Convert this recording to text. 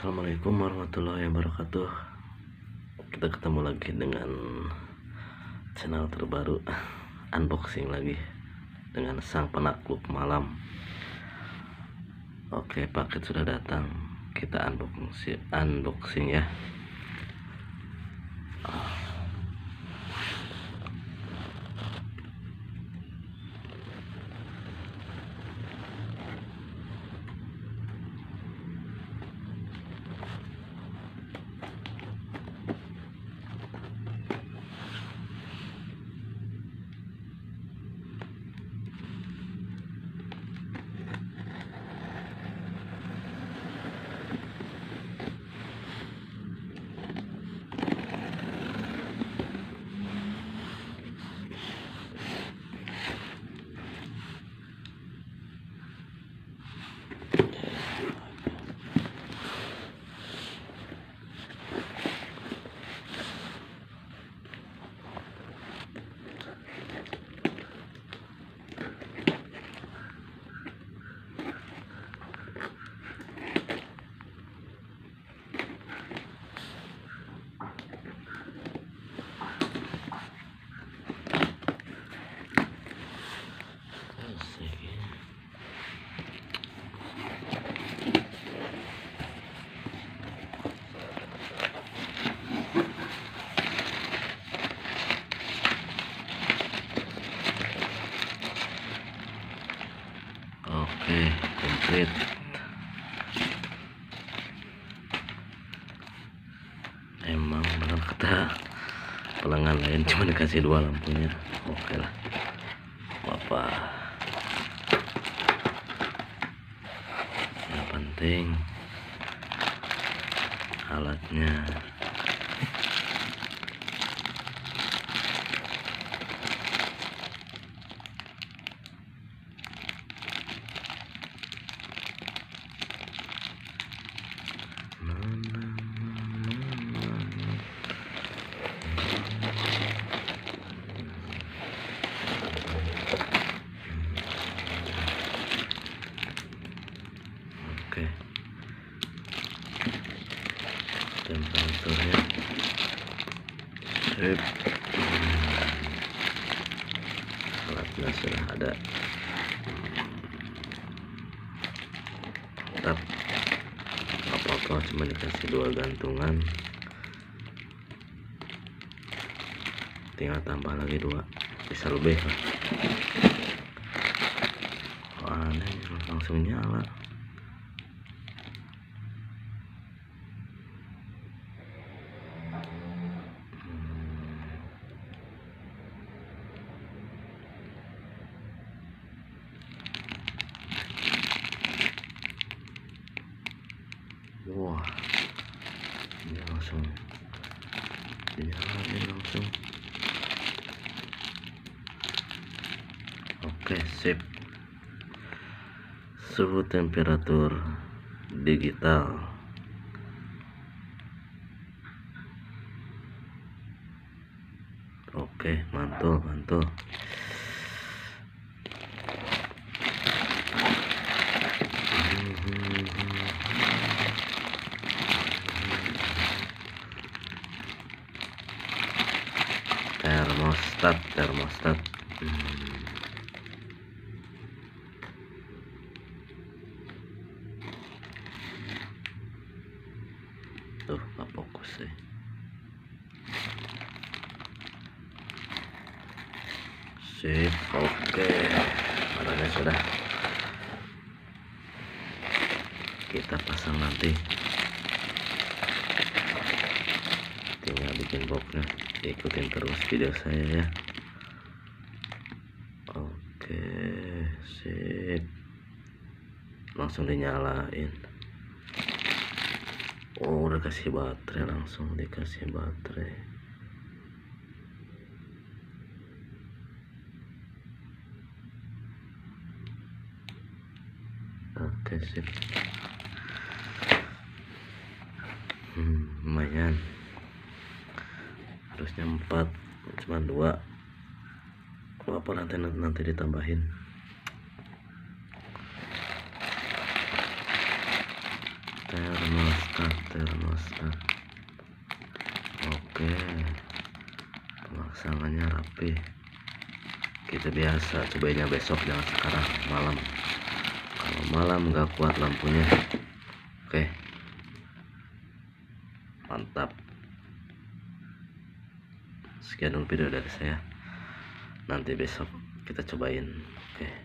Assalamualaikum warahmatullahi wabarakatuh. Kita ketemu lagi dengan channel terbaru, unboxing lagi dengan sang penakluk malam. Oke, paket sudah datang, kita unboxing ya. Oke, komplit. Emang benar kata pelanggan lain cuma dikasih 2 lampunya. Oke lah, apa yang penting alatnya. Oke, temperaturnya sip. Alatnya sudah ada, tetap apa-apa, cuma dikasih 2 gantungan, tinggal tambah lagi 2, bisa lebih lah. Aneh, langsung nyala. Wah, ini langsung dinyalain langsung. Oke, sip. Suhu temperatur digital. Oke, mantul. Termostat. Tuh, nggak fokus sih. Sip, oke. Barangnya sudah kita pasang, nanti tinggal bikin boxnya. Ikutin terus video saya ya. Oke, sip. Langsung dinyalain. Oh, udah kasih baterai, langsung dikasih baterai. Oke, sip. Lumayan. Harusnya 4, cuma 2. Apa nanti ditambahin. termostat. Oke, pelaksananya rapi. Kita biasa cobainnya besok, jangan sekarang malam. Kalau malam nggak kuat lampunya. Oke, mantap. Sekian dulu video dari saya. Nanti besok kita cobain. Oke.